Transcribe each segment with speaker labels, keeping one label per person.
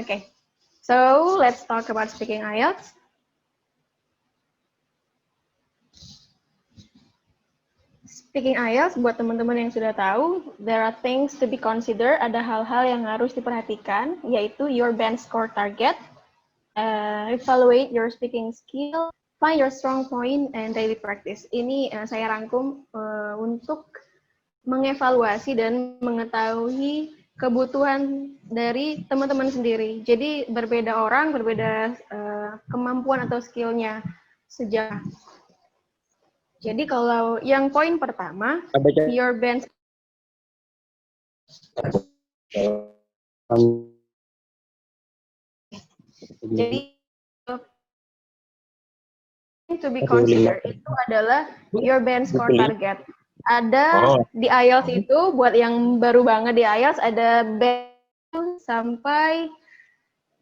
Speaker 1: Okay, so let's talk about speaking IELTS. Speaking IELTS, buat teman-teman yang sudah tahu, there are things to be considered, ada hal-hal yang harus diperhatikan, yaitu your band score target, evaluate your speaking skill, find your strong point, and daily practice. Ini saya rangkum untuk mengevaluasi dan mengetahui kebutuhan dari teman-teman sendiri. Jadi berbeda orang, berbeda kemampuan atau skill-nya sejak. Jadi kalau yang poin pertama, your band. Jadi to be considered itu adalah your band score target. Ada di IELTS itu buat yang baru banget di IELTS ada band sampai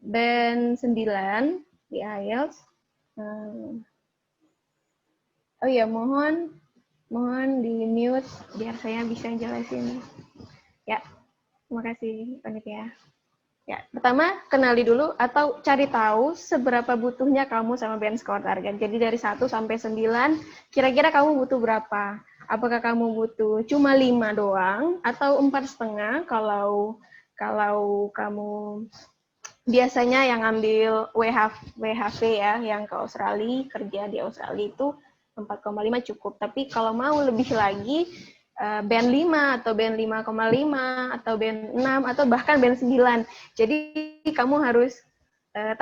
Speaker 1: band 9 di IELTS. Oh ya, mohon di mute biar saya bisa jelasin. Ya, terima kasih panitia. Ya, pertama kenali dulu atau cari tahu seberapa butuhnya kamu sama band score target. Jadi dari 1 sampai 9, kira-kira kamu butuh berapa? Apakah kamu butuh cuma 5 doang atau 4,5 kalau kamu biasanya yang ngambil WHV ya, yang ke Australia, kerja di Australia itu 4,5 cukup. Tapi kalau mau lebih lagi, band 5 atau band 5,5 atau band 6 atau bahkan band 9. Jadi kamu harus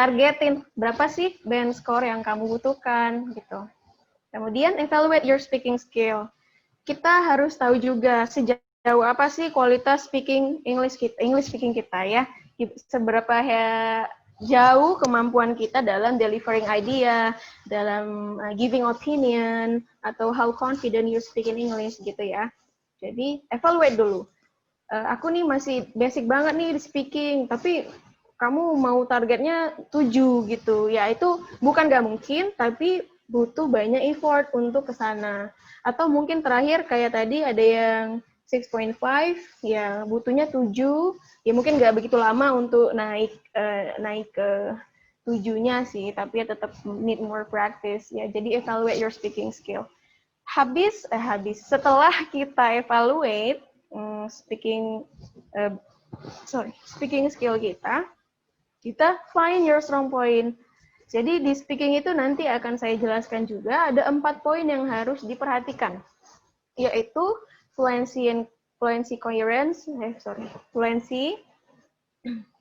Speaker 1: targetin berapa sih band score yang kamu butuhkan gitu. Kemudian evaluate your speaking skill. Kita harus tahu juga sejauh apa sih kualitas English speaking kita ya. Seberapa jauh kemampuan kita dalam delivering idea, dalam giving opinion, atau how confident you speak in English gitu ya. Jadi evaluate dulu. Aku nih masih basic banget nih di speaking, tapi kamu mau targetnya 7 gitu. Ya itu bukan gak mungkin, tapi butuh banyak effort untuk ke sana. Atau mungkin terakhir kayak tadi ada yang 6.5, ya butuhnya 7, ya mungkin nggak begitu lama untuk naik ke 7-nya sih, tapi ya tetap need more practice ya. Jadi evaluate your speaking skill. Setelah kita evaluate speaking skill kita find your strong point. Jadi di speaking itu nanti akan saya jelaskan juga ada 4 poin yang harus diperhatikan, yaitu fluency,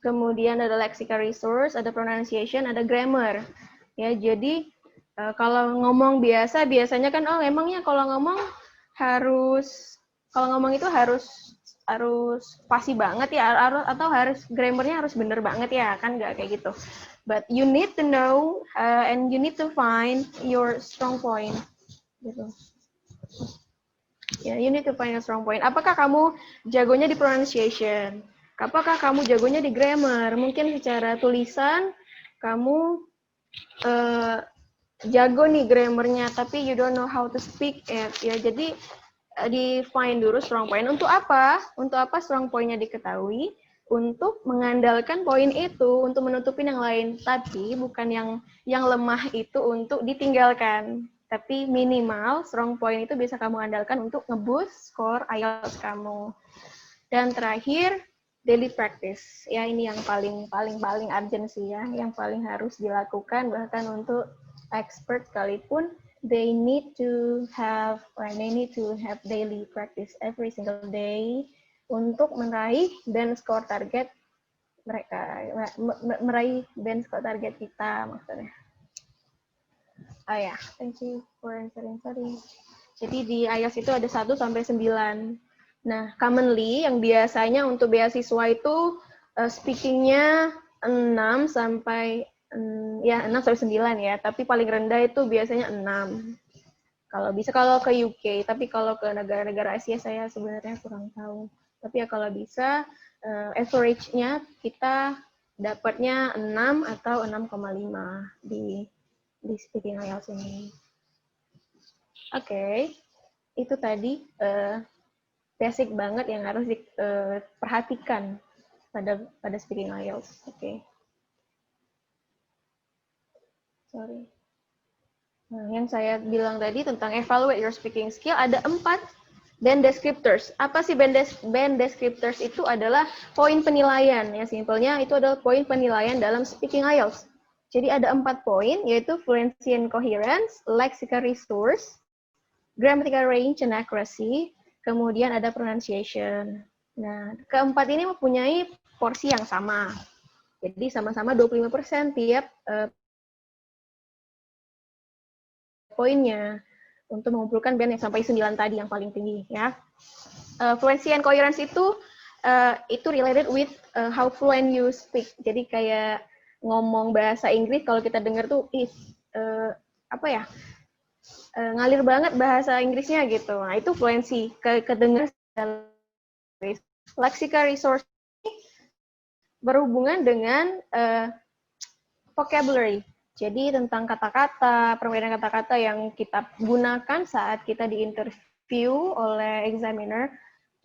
Speaker 1: kemudian ada lexical resource, ada pronunciation, ada grammar. Ya, jadi kalau ngomong biasanya kan emangnya kalau ngomong itu harus pasti banget ya, atau harus grammarnya harus bener banget ya, kan nggak kayak gitu. But you need to know and you need to find your strong point gitu. Ya, you need to find your strong point. Apakah kamu jagonya di pronunciation? Apakah kamu jagonya di grammar? Mungkin secara tulisan kamu jago nih grammarnya, tapi you don't know how to speak it. Ya, jadi define dulu strong point. Untuk apa? Untuk apa strong point-nya diketahui? Untuk mengandalkan poin itu, untuk menutupin yang lain. Tapi bukan yang lemah itu untuk ditinggalkan. Tapi minimal strong point itu bisa kamu andalkan untuk nge-boost skor IELTS kamu. Dan terakhir, daily practice. Ya, ini yang paling urgent sih ya, yang paling harus dilakukan bahkan untuk expert sekalipun. They need to have daily practice every single day untuk meraih band score target mereka, meraih band score target kita maksudnya. Oh ya, thank you for answering. Sorry. Jadi di IELTS itu ada 1 sampai 9. Nah, commonly yang biasanya untuk beasiswa itu speaking-nya 6 sampai 9 ya, tapi paling rendah itu biasanya 6. Kalau ke UK, tapi kalau ke negara-negara Asia saya sebenarnya kurang tahu. Tapi ya kalau bisa average-nya kita dapatnya 6 atau 6,5 di speaking IELTS ini. Oke. Itu tadi basic banget yang harus diperhatikan pada speaking IELTS. Oke. Sorry. Nah, yang saya bilang tadi tentang evaluate your speaking skill, ada 4 band descriptors. Apa sih band descriptors? Itu adalah poin penilaian. Ya, simpelnya itu adalah poin penilaian dalam speaking IELTS. Jadi ada 4 poin, yaitu fluency and coherence, lexical resource, grammatical range and accuracy, kemudian ada pronunciation. Nah, keempat ini mempunyai porsi yang sama. Jadi sama-sama 25% tiap poinnya untuk mengumpulkan band yang sampai 9 tadi yang paling tinggi ya. Fluency and coherence itu related with how fluent you speak. Jadi kayak ngomong bahasa Inggris kalau kita dengar tuh ngalir banget bahasa Inggrisnya gitu. Nah, itu fluency, kedengar lexical resource berhubungan dengan vocabulary. Jadi tentang kata-kata, permainan kata-kata yang kita gunakan saat kita diinterview oleh examiner.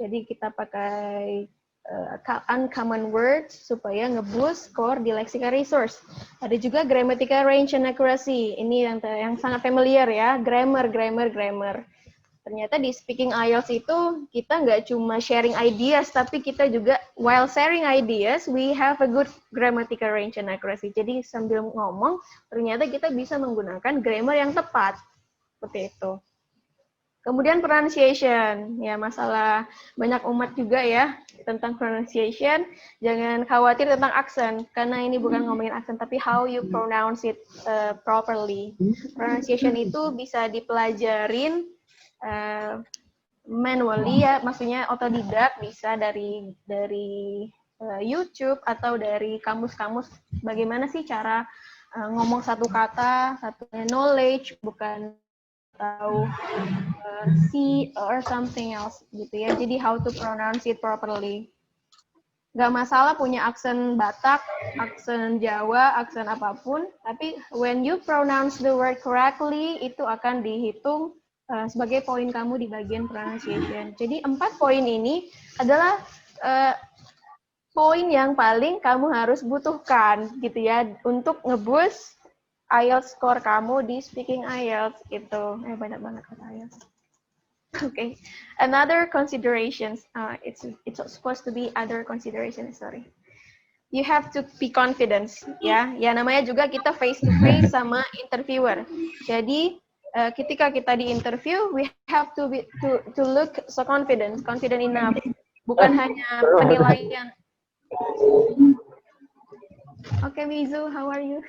Speaker 1: Jadi kita pakai uncommon words supaya nge-boost score di lexical resource. Ada juga grammatical range and accuracy. Ini yang sangat familiar ya, grammar. Ternyata di speaking IELTS itu kita nggak cuma sharing ideas, tapi kita juga while sharing ideas, we have a good grammatical range and accuracy. Jadi sambil ngomong, ternyata kita bisa menggunakan grammar yang tepat. Seperti itu. Kemudian pronunciation, ya masalah banyak umat juga ya tentang pronunciation. Jangan khawatir tentang aksen, karena ini bukan ngomongin aksen, tapi how you pronounce it properly. Pronunciation itu bisa dipelajarin manually ya, maksudnya otodidak, bisa dari YouTube atau dari kamus-kamus. Bagaimana sih cara ngomong satu kata, satu knowledge, bukan atau see or something else gitu ya. Jadi how to pronounce it properly. Gak masalah punya aksen Batak, aksen Jawa, aksen apapun, tapi when you pronounce the word correctly, itu akan dihitung sebagai poin kamu di bagian pronunciation. Jadi 4 poin ini adalah poin yang paling kamu harus butuhkan gitu ya untuk nge-boost IELTS score kamu di speaking IELTS gitu. Banyak banget kata IELTS. Okay, another considerations. It's supposed to be other considerations. Sorry. You have to be confident, ya. Ya namanya juga kita face to face sama interviewer. Jadi ketika kita di interview, we have to look so confident enough. Bukan hanya penilaian. Okay, Mizu, how are you?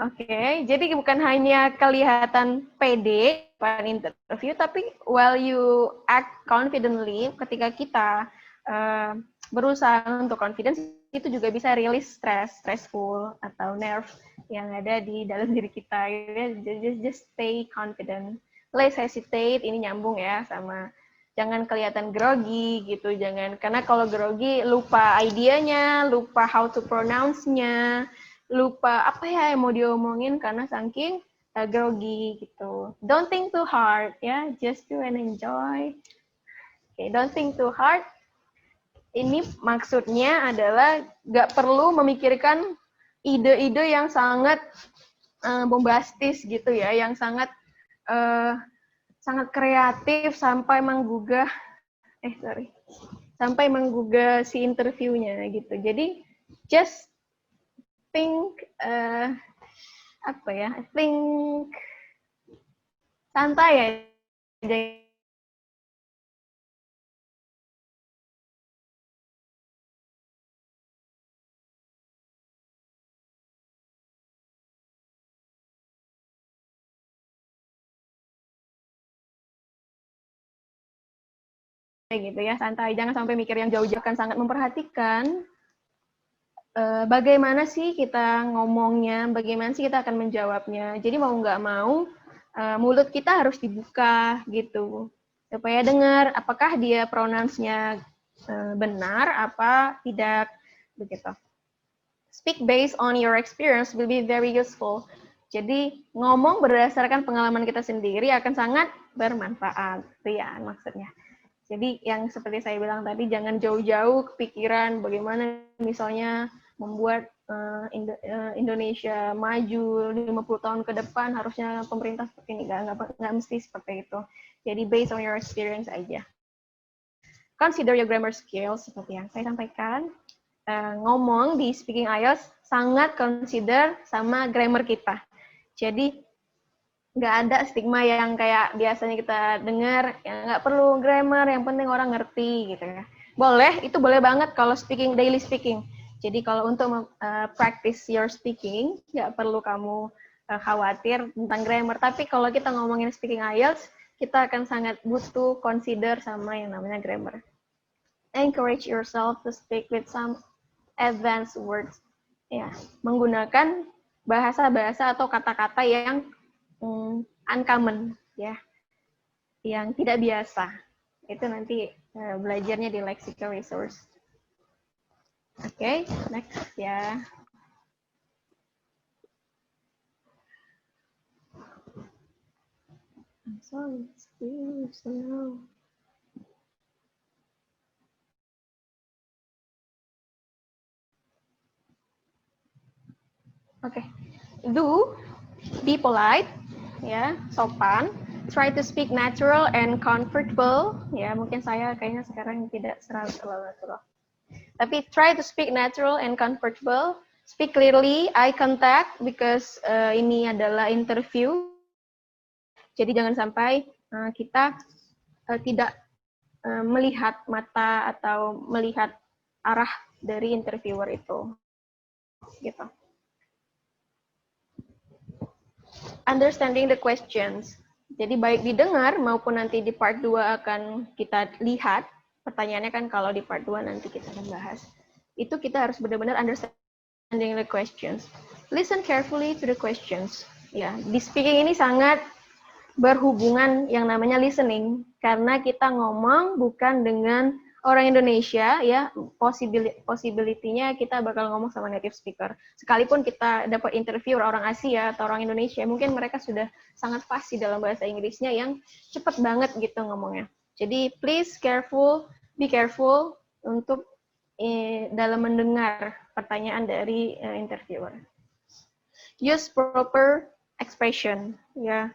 Speaker 1: Oke, jadi bukan hanya kelihatan pede pada interview, tapi while you act confidently, ketika kita berusaha untuk confidence, itu juga bisa release stressful, atau nerve yang ada di dalam diri kita. Just stay confident. Less hesitate, ini nyambung ya sama jangan kelihatan grogi gitu, jangan, karena kalau grogi lupa idenya, lupa how to pronounce-nya, lupa apa ya yang mau diomongin karena saking grogi gitu. Don't think too hard ya, just do and enjoy. Okay, don't think too hard. Ini maksudnya adalah nggak perlu memikirkan ide-ide yang sangat bombastis gitu ya, yang sangat kreatif sampai menggugah si interviewnya gitu. Jadi just think think santai ya. Gitu ya, santai, jangan sampai mikir yang jauh-jauh, kan sangat memperhatikan bagaimana sih kita ngomongnya, bagaimana sih kita akan menjawabnya. Jadi mau nggak mau mulut kita harus dibuka gitu supaya dengar apakah dia pronounce-nya benar apa tidak begitu. Speak based on your experience will be very useful. Jadi ngomong berdasarkan pengalaman kita sendiri akan sangat bermanfaat. Itu ya maksudnya. Jadi yang seperti saya bilang tadi, jangan jauh-jauh kepikiran bagaimana misalnya membuat Indonesia maju 50 tahun ke depan harusnya pemerintah seperti ini, nggak mesti seperti itu. Jadi based on your experience aja. Consider your grammar skills seperti yang saya sampaikan. Ngomong di speaking IELTS sangat consider sama grammar kita. Jadi nggak ada stigma yang kayak biasanya kita dengar, yang nggak perlu grammar, yang penting orang ngerti gitu ya. Boleh, itu boleh banget kalau speaking, daily speaking. Jadi kalau untuk practice your speaking, nggak perlu kamu khawatir tentang grammar. Tapi kalau kita ngomongin speaking IELTS, kita akan sangat butuh consider sama yang namanya grammar. Encourage yourself to speak with some advanced words. Ya, menggunakan bahasa-bahasa atau kata-kata yang uncommon, ya, yang tidak biasa. Itu nanti belajarnya di Lexical Resource. Oke, next ya. I'm sorry, still slow. Oke, do, be polite, ya, sopan. Try to speak natural and comfortable. Ya, mungkin saya kayaknya sekarang tidak terlalu natural. Tapi try to speak natural and comfortable. Speak clearly, eye contact, because ini adalah interview. Jadi jangan sampai kita tidak melihat mata atau melihat arah dari interviewer itu. Gitu. Understanding the questions. Jadi baik didengar maupun nanti di part 2 akan kita lihat. Pertanyaannya kan kalau di part 2 nanti kita akan bahas. Itu kita harus benar-benar understanding the questions. Listen carefully to the questions. Ya, di speaking ini sangat berhubungan yang namanya listening, karena kita ngomong bukan dengan orang Indonesia, ya, possibility-nya kita bakal ngomong sama native speaker. Sekalipun kita dapat interview orang Asia atau orang Indonesia, mungkin mereka sudah sangat fasih dalam bahasa Inggrisnya yang cepat banget gitu ngomongnya. Jadi please be careful untuk dalam mendengar pertanyaan dari interviewer. Use proper expression, ya.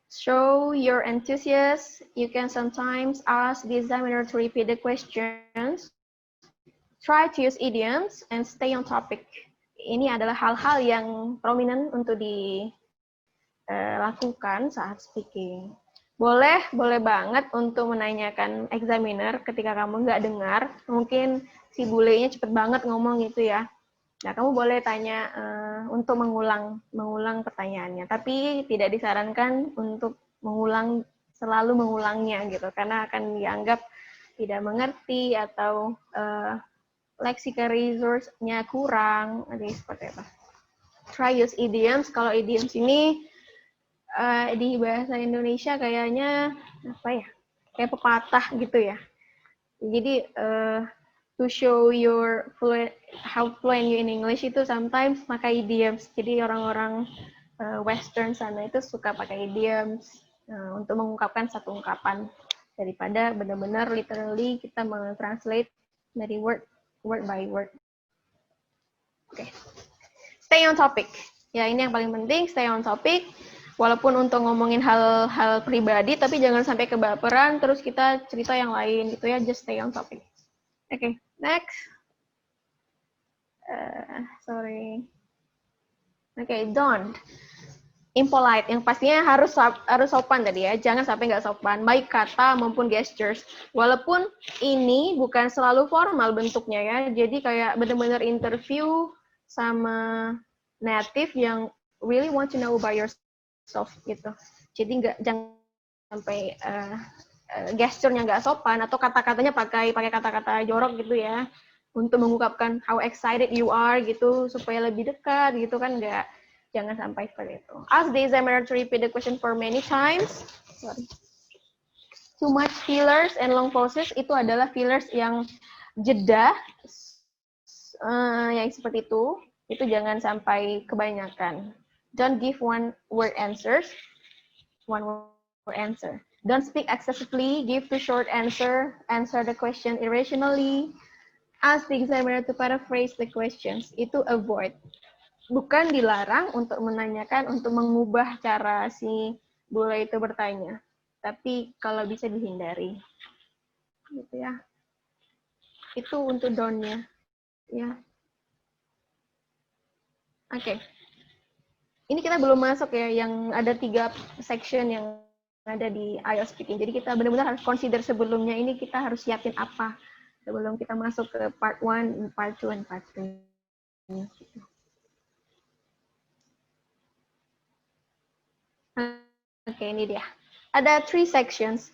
Speaker 1: Show your enthusiasm. You can sometimes ask the examiner to repeat the questions. Try to use idioms and stay on topic. Ini adalah hal-hal yang prominent untuk dilakukan saat speaking. Boleh banget untuk menanyakan examiner ketika kamu nggak dengar. Mungkin si bulenya cepet banget ngomong gitu ya. Nah, kamu boleh tanya untuk mengulang pertanyaannya, tapi tidak disarankan untuk selalu mengulangnya gitu, karena akan dianggap tidak mengerti atau lexical resource-nya kurang, jadi seperti itu. Try use idioms. Kalau idioms ini di bahasa Indonesia kayaknya apa ya? Kayak pepatah gitu ya. Jadi to show your how fluent you in English itu sometimes pakai idioms. Jadi orang-orang Western sana itu suka pakai idioms untuk mengungkapkan satu ungkapan daripada benar-benar literally kita mentranslate dari word by word. Oke. Stay on topic. Ya, ini yang paling penting, stay on topic. Walaupun untuk ngomongin hal-hal pribadi, tapi jangan sampai kebaperan, terus kita cerita yang lain gitu ya, just stay on topic. Oke, next. Sorry. Oke, don't. Impolite, yang pastinya harus sopan tadi ya, jangan sampai nggak sopan, baik kata maupun gestures. Walaupun ini bukan selalu formal bentuknya ya, jadi kayak benar-benar interview sama native yang really want to know about yourself gitu. Jadi jangan sampai gesturnya nggak sopan atau kata-katanya pakai kata-kata jorok gitu ya, untuk mengungkapkan how excited you are gitu supaya lebih dekat gitu kan, jangan sampai seperti itu. Ask the examiner to repeat the question for many times. Sorry. Too much fillers and long pauses itu adalah fillers yang jeda yang seperti itu jangan sampai kebanyakan. Don't give one word answer. Don't speak excessively, give too short answer the question irrationally. Ask the examiner to paraphrase the questions. Itu avoid. Bukan dilarang untuk menanyakan, untuk mengubah cara si bule itu bertanya. Tapi kalau bisa dihindari. Gitu ya. Itu untuk down-nya. Ya. Oke. Ini kita belum masuk ya, yang ada 3 section yang ada di IELTS speaking. Jadi kita benar-benar harus consider sebelumnya ini kita harus siapin apa sebelum kita masuk ke part 1, part 2, and part 3. Oke, ini dia. Ada 3 sections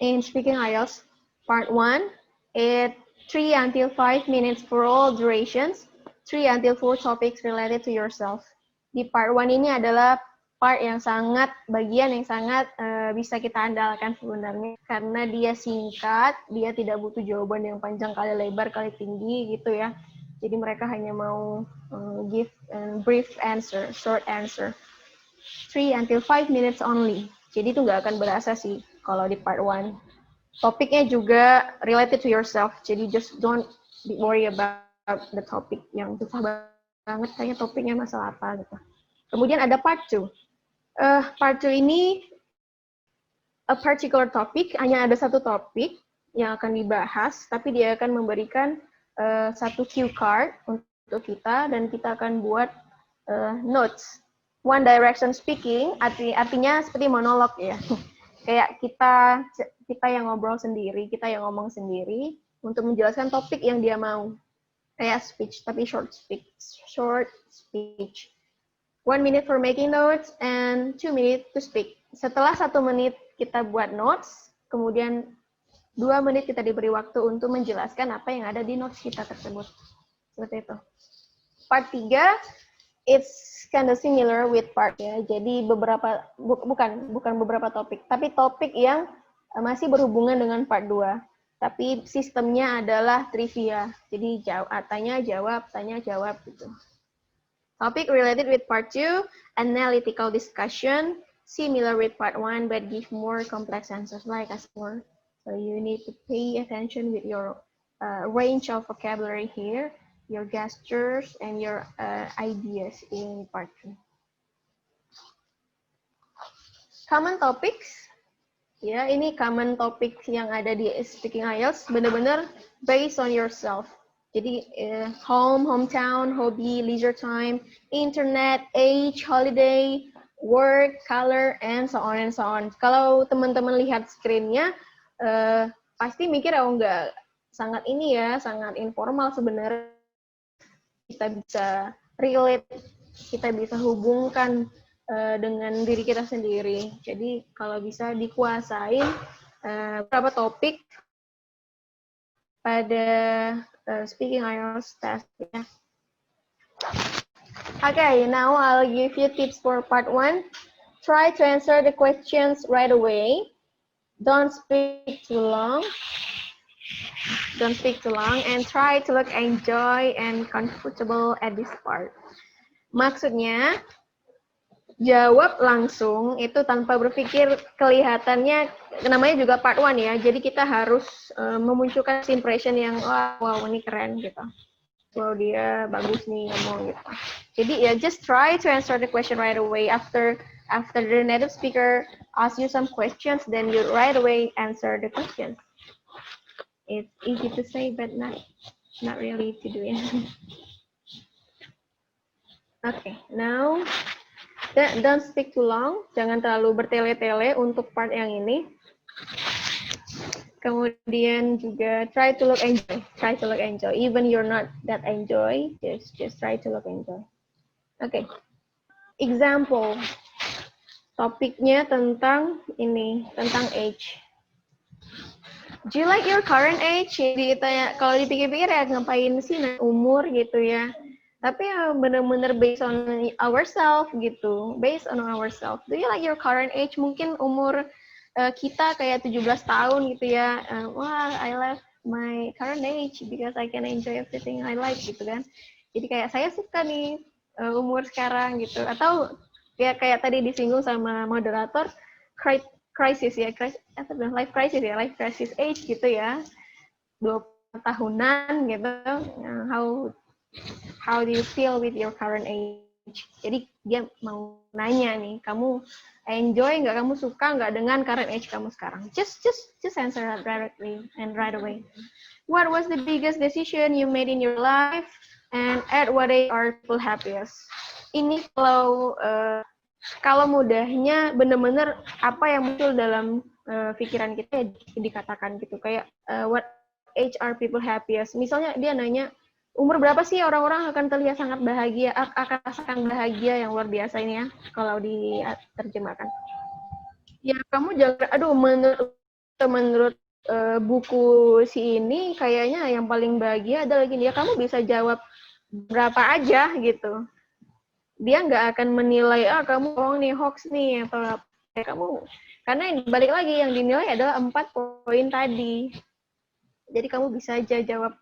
Speaker 1: in speaking IELTS. Part 1, it 3 until 5 minutes for all durations, 3 until 4 topics related to yourself. Di part 1 ini adalah part yang sangat, bagian yang sangat bisa kita andalkan sebenarnya. Karena dia singkat, dia tidak butuh jawaban yang panjang kali lebar, kali tinggi gitu ya. Jadi mereka hanya mau give a brief answer, short answer. 3 until 5 minutes only. Jadi itu nggak akan berasa sih kalau di part 1. Topiknya juga related to yourself. Jadi just don't worry about the topic yang susah banget, kayaknya topiknya masalah apa gitu. Kemudian ada part 2. Part 2 ini a particular topic, hanya ada satu topik yang akan dibahas, tapi dia akan memberikan satu cue card untuk kita, dan kita akan buat notes. One direction speaking, artinya seperti monolog ya. Kayak kita yang ngobrol sendiri, kita yang ngomong sendiri, untuk menjelaskan topik yang dia mau. Kayak speech, tapi short speech. 1 minute for making notes and 2 minutes to speak. Setelah 1 menit kita buat notes, kemudian 2 menit kita diberi waktu untuk menjelaskan apa yang ada di notes kita tersebut. Seperti itu. Part 3, it's kind of similar with part ya. Jadi bukan beberapa topik, tapi topik yang masih berhubungan dengan part 2. Tapi sistemnya adalah trivia. Jadi tanya jawab gitu. Topic related with part 2, analytical discussion, similar with part 1 but give more complex answers like as more. So you need to pay attention with your range of vocabulary here, your gestures and your ideas in part 2. Common topics. Ya, ini common topic yang ada di Speaking IELTS, benar-benar based on yourself. Jadi, hometown, hobby, leisure time, internet, age, holiday, work, color, and so on and so on. Kalau teman-teman lihat screen-nya, pasti mikir, oh enggak, sangat ini ya, sangat informal sebenarnya. Kita bisa relate, kita bisa hubungkan dengan diri kita sendiri. Jadi kalau bisa dikuasain beberapa topik pada Speaking IELTS test. Ya. Okay, now I'll give you tips for part 1. Try to answer the questions right away. Don't speak too long. And try to look enjoy and comfortable at this part. Maksudnya, jawab langsung itu tanpa berpikir, kelihatannya namanya juga part 1 ya. Jadi kita harus memunculkan impression yang wow ini keren gitu. Wow dia bagus nih ngomong gitu. Jadi ya just try to answer the question right away after the native speaker ask you some questions, then you right away answer the question. It's easy to say but not really to do it. Okay, now don't speak too long, jangan terlalu bertele-tele untuk part yang ini. Kemudian juga try to look enjoy. Even you're not that enjoy, just try to look enjoy. Okay. Example. Topiknya tentang age. Do you like your current age? Ditanya, kalau dipikir-pikir ya ngapain sih umur gitu ya. Tapi benar-benar based on ourselves gitu. Based on ourselves. Do you like your current age? Mungkin umur kita kayak 17 tahun gitu ya. Wah, I love my current age because I can enjoy everything I like gitu kan. Jadi kayak saya suka nih umur sekarang gitu. Atau ya kayak tadi disinggung sama moderator, life crisis age gitu ya. tahunan gitu, how do you feel with your current age? Jadi dia mau nanya nih, kamu enjoy nggak, kamu suka nggak dengan current age kamu sekarang? Just answer directly and right away. What was the biggest decision you made in your life, and at what age are people happiest? Ini kalau mudahnya bener-bener apa yang muncul dalam pikiran kita dikatakan gitu, kayak what age are people happiest? Misalnya dia nanya, umur berapa sih orang-orang akan terlihat sangat bahagia, akan rasakan bahagia yang luar biasa ini ya, kalau diterjemahkan. Ya kamu jangan, aduh menurut buku si ini kayaknya yang paling bahagia adalah gini, ya kamu bisa jawab berapa aja gitu. Dia nggak akan menilai, kamu bohong nih, hoax nih, atau apa. Kamu, karena balik lagi yang dinilai adalah 4 poin tadi. Jadi kamu bisa aja jawab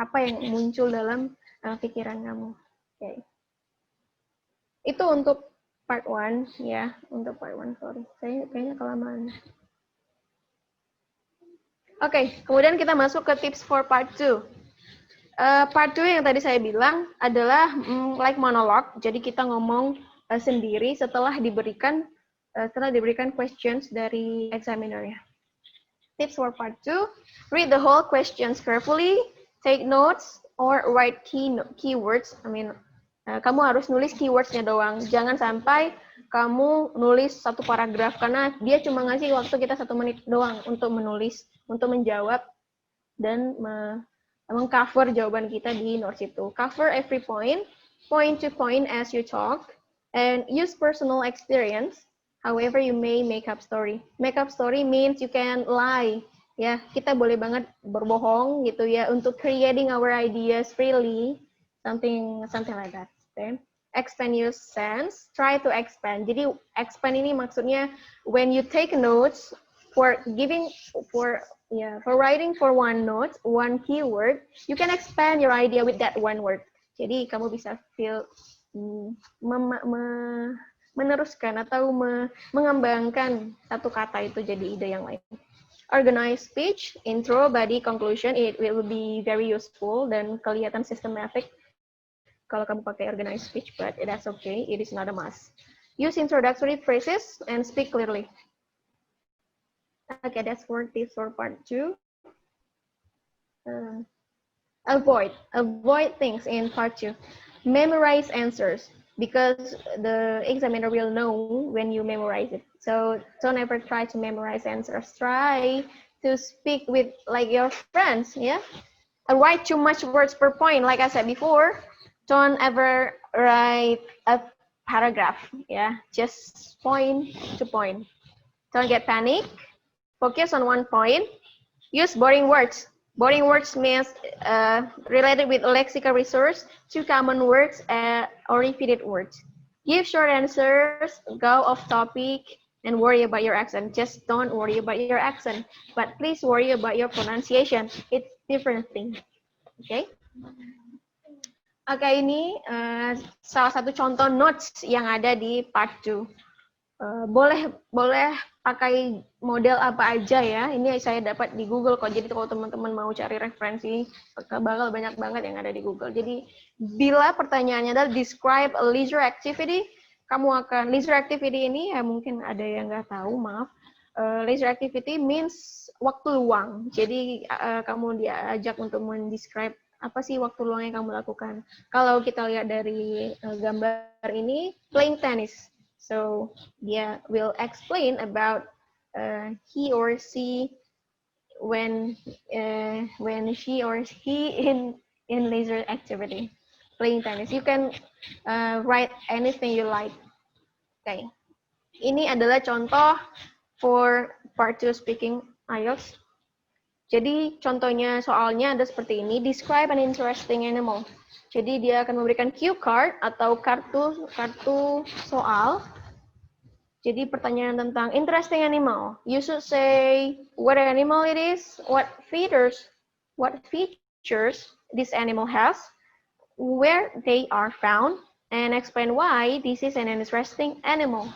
Speaker 1: apa yang muncul dalam pikiran kamu. Okay. Itu untuk part 1 ya, untuk part 1, sorry. Saya kayaknya kelamaan. Oke, kemudian kita masuk ke tips for part 2. Part 2 yang tadi saya bilang adalah like monologue. Jadi kita ngomong sendiri setelah diberikan questions dari examiner ya. Tips for part 2, read the whole questions carefully, take notes, or write keywords. Kamu harus nulis keywords-nya doang. Jangan sampai kamu nulis satu paragraf, karena dia cuma ngasih waktu kita 1 menit doang untuk menulis, untuk menjawab, dan mengcover jawaban kita di notes itu. Cover every point to point as you talk, and use personal experience. However, you may make up story. Make up story means you can lie. Ya, kita boleh banget berbohong gitu ya, untuk creating our ideas freely, something like that. Okay. Expand your sense. Try to expand. Jadi expand ini maksudnya when you take notes for writing for one note, one keyword, you can expand your idea with that one word. Jadi kamu bisa meneruskan atau mengembangkan satu kata itu jadi ide yang lain. Organize speech, intro, body, conclusion, it will be very useful dan kelihatan systematic kalau kamu pakai organize speech, but that's okay, it is not a must. Use introductory phrases and speak clearly. Okay, that's for tips for part 2. Avoid things in part 2. Memorize answers, because the examiner will know when you memorize it. So don't ever try to memorize answers. Try to speak with like your friends, yeah? Write too much words per point, like I said before. Don't ever write a paragraph, yeah? Just point to point. Don't get panic. Focus on one point. Use boring words. Boring words means related with lexical resource, 2 common words, or repeated words. Give short answers, go off topic, and worry about your accent. Just don't worry about your accent, but please worry about your pronunciation. It's different thing. Okay? Oke, ini salah satu contoh notes yang ada di part 2. Boleh pakai model apa aja ya. Ini saya dapat di Google kok. Jadi kalau teman-teman mau cari referensi, bakal banyak banget yang ada di Google. Jadi bila pertanyaannya adalah describe a leisure activity, leisure activity ini ya mungkin ada yang nggak tahu, maaf. Leisure activity means waktu luang. Jadi kamu diajak untuk mendescribe apa sih waktu luang yang kamu lakukan. Kalau kita lihat dari gambar ini, playing tennis. So dia will explain about he or she when she or he in leisure activity, playing tennis. You can write anything you like. Okay. Ini adalah contoh for part 2 speaking IELTS. Jadi contohnya soalnya ada seperti ini. Describe an interesting animal. Jadi dia akan memberikan cue card atau kartu soal. Jadi pertanyaan tentang interesting animal. You should say what animal it is, what features this animal has, where they are found, and explain why this is an interesting animal.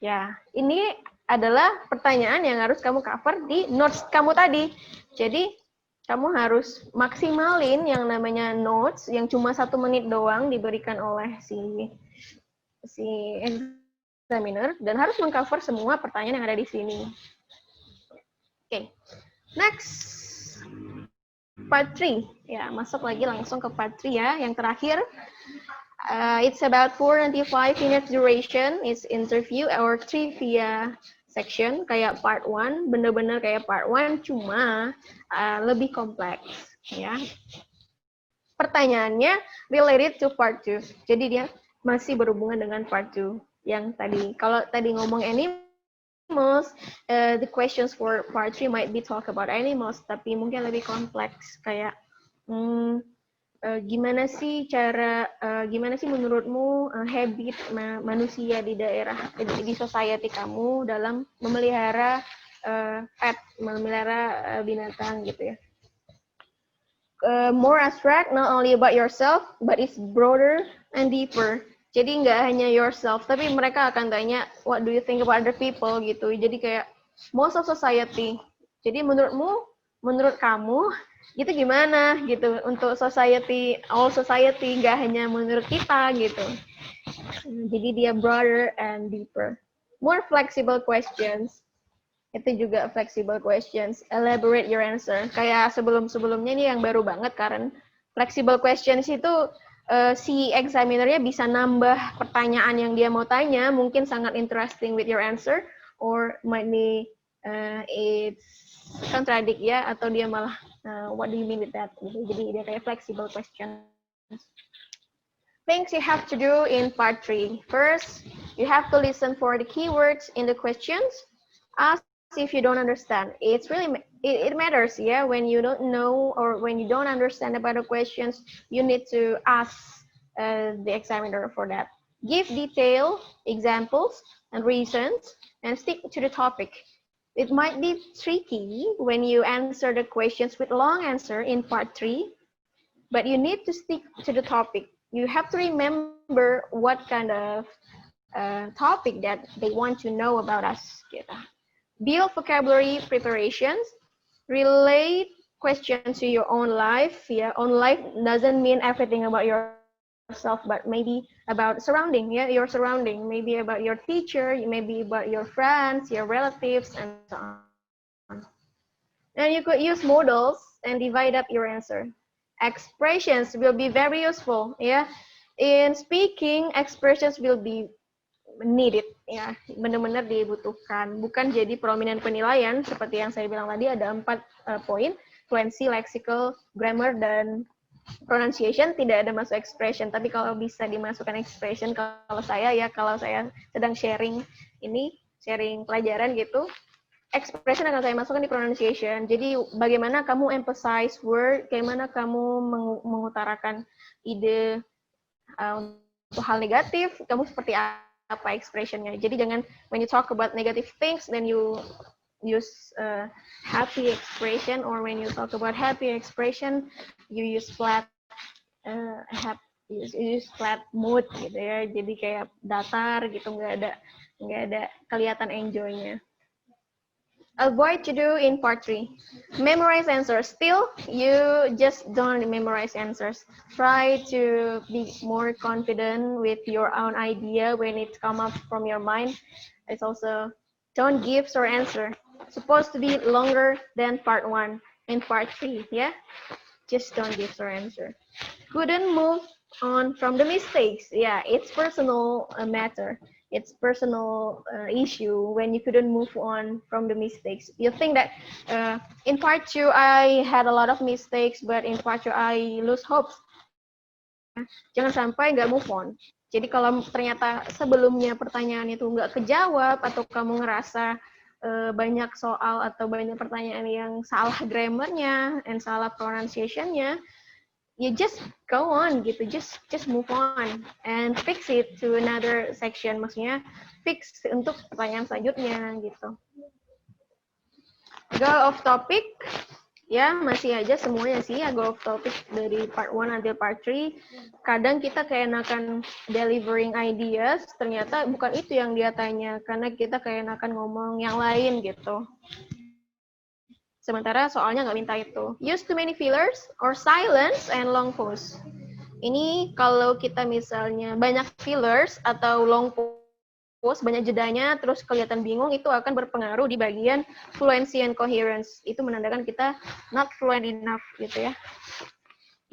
Speaker 1: Ya, ini adalah pertanyaan yang harus kamu cover di notes kamu tadi. Jadi kamu harus maksimalin yang namanya notes yang cuma 1 menit doang diberikan oleh si examiner dan harus mengcover semua pertanyaan yang ada di sini. Oke, next part 3 ya, masuk lagi langsung ke part 3 ya, yang terakhir. It's about 4 to 5 minutes duration. It's interview or trivia section kayak part 1, bener-bener kayak part 1 cuma lebih kompleks ya. Pertanyaannya related to part 2. Jadi dia masih berhubungan dengan part 2 yang tadi. Kalau tadi ngomong animals, the questions for part 3 might be talk about animals, tapi mungkin lebih kompleks kayak gimana sih menurutmu habit manusia di daerah di society kamu dalam memelihara pet, memelihara binatang gitu ya. More abstract, not only about yourself, but it's broader and deeper. Jadi nggak hanya yourself, tapi mereka akan tanya, what do you think about other people gitu. Jadi kayak most of society. Jadi menurut kamu, itu gimana gitu untuk society, all society, nggak hanya menurut kita gitu. Jadi dia broader and deeper. More flexible questions. Itu juga flexible questions. Elaborate your answer. Kayak sebelum-sebelumnya nih yang baru banget, karena flexible questions itu si examinernya bisa nambah pertanyaan yang dia mau tanya, mungkin sangat interesting with your answer, or might be it's contradict ya, atau dia malah what do you mean with that? Jadi dia kayak flexible questions. Things you have to do in part 3. First, you have to listen for the keywords in the questions. Ask if you don't understand. It's really it matters, yeah. When you don't know or when you don't understand about the questions, you need to ask the examiner for that. Give detailed examples and reasons, and stick to the topic. It might be tricky when you answer the questions with long answer in part 3, but you need to stick to the topic. You have to remember what kind of topic that they want to know about us. Gitu. Build vocabulary preparations. Relate questions to your own life. Yeah, own life doesn't mean everything about yourself, but maybe about surrounding. Yeah, your surrounding. Maybe about your teacher. Maybe about your friends, your relatives, and so on. And you could use modals and divide up your answer. Expressions will be very useful. Yeah, in speaking, expressions will be needed ya, benar-benar dibutuhkan, bukan jadi prominent penilaian seperti yang saya bilang tadi. Ada 4 poin: fluency, lexical, grammar, dan pronunciation. Tidak ada masuk expression, tapi kalau bisa dimasukkan expression, kalau saya sedang sharing pelajaran gitu, expression akan saya masukkan di pronunciation. Jadi bagaimana kamu emphasize word, bagaimana kamu mengutarakan ide untuk hal negatif, kamu seperti apa expressionnya. Jadi jangan when you talk about negative things, then you use happy expression, or when you talk about happy expression, you use flat use flat mood gitu ya. Jadi kayak datar gitu, nggak ada kelihatan enjoy-nya. Avoid to do in part 3. Memorize answers. Still, you just don't memorize answers. Try to be more confident with your own idea when it comes up from your mind. It's also, don't give short answer. Supposed to be longer than part 1 and part 3, yeah? Just don't give short answer. Couldn't move on from the mistakes. Yeah, it's personal matter. It's personal issue when you couldn't move on from the mistakes. You think that in part 2 I had a lot of mistakes, but in part 2 I lose hope. Jangan sampai nggak move on. Jadi kalau ternyata sebelumnya pertanyaan itu nggak kejawab, atau kamu ngerasa banyak soal atau banyak pertanyaan yang salah grammarnya and salah pronunciation-nya, you just go on gitu, just move on and fix it to another section. Maksudnya fix untuk pertanyaan selanjutnya gitu. Go off topic, ya masih aja semuanya sih ya go off topic dari part 1 until part 3. Kadang kita keenakan delivering ideas, ternyata bukan itu yang dia tanya, karena kita keenakan ngomong yang lain gitu. Sementara soalnya nggak minta itu. Use too many fillers or silence and long pause. Ini kalau kita misalnya banyak fillers atau long pause, banyak jedanya, terus kelihatan bingung, itu akan berpengaruh di bagian fluency and coherence. Itu menandakan kita not fluent enough gitu ya.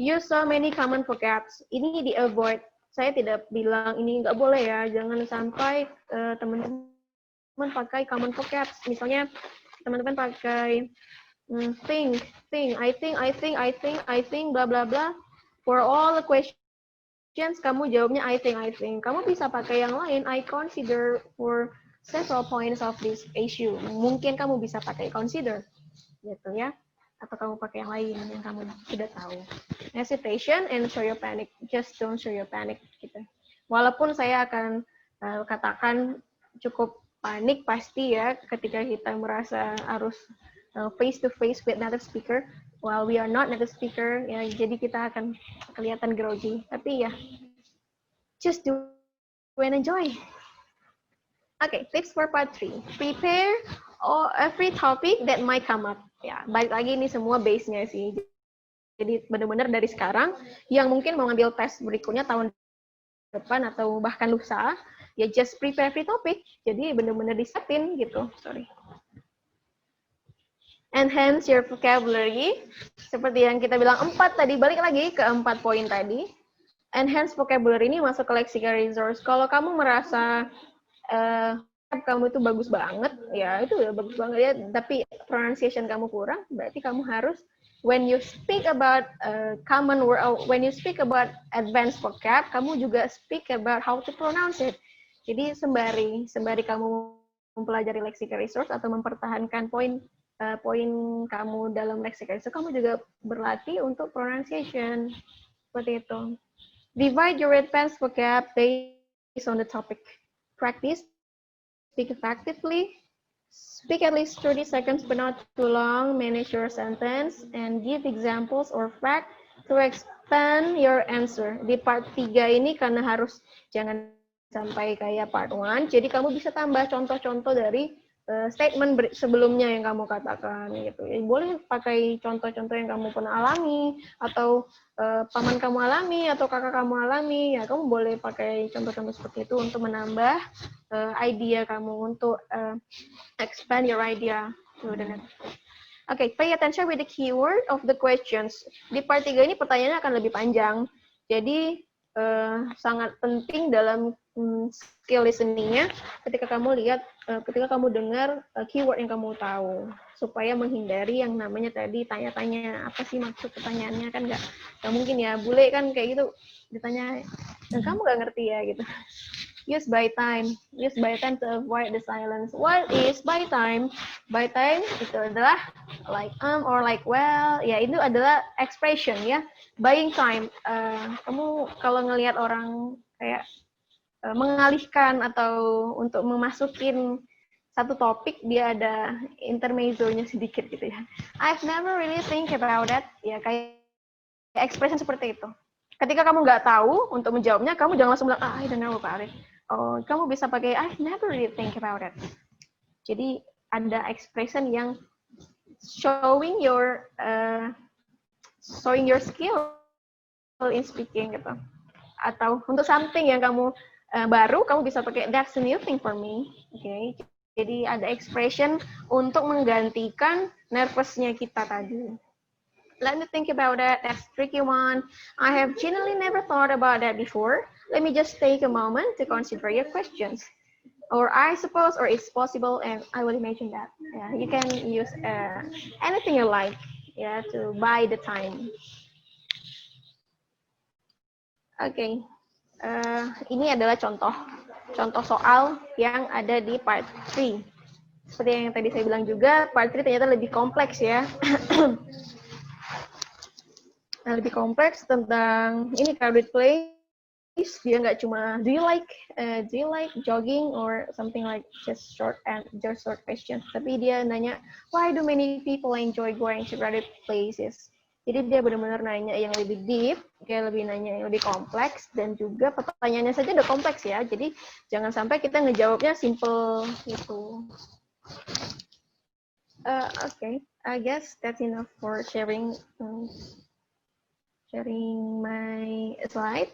Speaker 1: Use so many common vocabs. Ini di-avoid. Saya tidak bilang ini nggak boleh ya, jangan sampai teman-teman pakai common vocabs. Misalnya teman-teman pakai think, I think, bla bla bla. For all the questions, kamu jawabnya I think. Kamu bisa pakai yang lain, I consider for several points of this issue. Mungkin kamu bisa pakai consider, gitu ya. Atau kamu pakai yang lain yang kamu sudah tahu. Hesitation and show your panic. Just don't show your panic, gitu. Walaupun saya akan katakan cukup panik pasti ya ketika kita merasa harus face to face with native speaker, while we are not native speaker, ya jadi kita akan kelihatan grogi. Tapi ya, just do and enjoy. Okay, tips for part 3. Prepare every topic that might come up. Ya, balik lagi ini semua base-nya sih. Jadi benar-benar dari sekarang, yang mungkin mau ngambil tes berikutnya tahun depan atau bahkan lusa, ya just prepare every topic. Jadi benar-benar disiapin gitu. Sorry. Enhance your vocabulary. Seperti yang kita bilang 4 tadi, balik lagi ke 4 poin tadi. Enhance vocabulary ini masuk ke lexical resource. Kalau kamu merasa kamu itu bagus banget, ya itu udah bagus banget ya, tapi pronunciation kamu kurang, berarti kamu harus when you speak about common word, when you speak about advanced vocab, kamu juga speak about how to pronounce it. Jadi sembari kamu mempelajari lexical resource atau mempertahankan poin kamu dalam lexical resource, kamu juga berlatih untuk pronunciation. Seperti itu. Divide your advanced vocab based on the topic. Practice, speak effectively, speak at least 30 seconds but not too long, manage your sentence, and give examples or fact to expand your answer. Di part 3 ini karena harus jangan sampai kayak part 1, jadi kamu bisa tambah contoh-contoh dari statement sebelumnya yang kamu katakan gitu. Ya, boleh pakai contoh-contoh yang kamu pernah alami atau paman kamu alami atau kakak kamu alami, ya kamu boleh pakai contoh-contoh seperti itu untuk menambah idea kamu, untuk expand your idea to the next. Okay, pay attention with the keyword of the questions. Di part 3 ini pertanyaannya akan lebih panjang. Jadi sangat penting dalam skill listening-nya ketika kamu dengar keyword yang kamu tahu, supaya menghindari yang namanya tadi tanya-tanya apa sih maksud pertanyaannya, kan nggak mungkin ya, bule kan kayak gitu ditanya dan kamu nggak ngerti ya gitu. Use by time to avoid the silence. What is by time? By time itu adalah like or like well, ya itu adalah expression ya. Buying time. Kamu kalau ngelihat orang kayak mengalihkan atau untuk memasukin satu topik, dia ada intermezzonya sedikit gitu ya. I've never really think about that. Ya kayak expression seperti itu. Ketika kamu nggak tahu untuk menjawabnya, kamu jangan langsung bilang, I don't know about it. Oh, kamu bisa pakai I've never really think about it. Jadi ada expression yang showing your skill in speaking gitu. Atau untuk something yang kamu baru, kamu bisa pakai that's a new thing for me. Okay. Jadi ada expression untuk menggantikan nervousnya kita tadi. Let me think about that. That's a tricky one. I have genuinely never thought about that before. Let me just take a moment to consider your questions. Or I suppose, or it's possible, and I will imagine that. Yeah, you can use anything you like, yeah, to buy the time. Okay. Ini adalah contoh soal yang ada di part 3. Seperti yang tadi saya bilang juga, part 3 ternyata lebih kompleks ya. Lebih kompleks tentang ini crowded place. Dia nggak cuma do you like jogging or something like just short questions, tapi dia nanya why do many people enjoy going to crowded places. Jadi dia benar-benar nanya yang lebih deep, kayak lebih nanya yang lebih kompleks, dan juga pertanyaannya saja udah kompleks ya. Jadi jangan sampai kita ngejawabnya simple gitu. Okay. I guess that's enough for sharing my slide.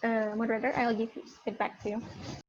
Speaker 1: Moderator, I'll give it back to you.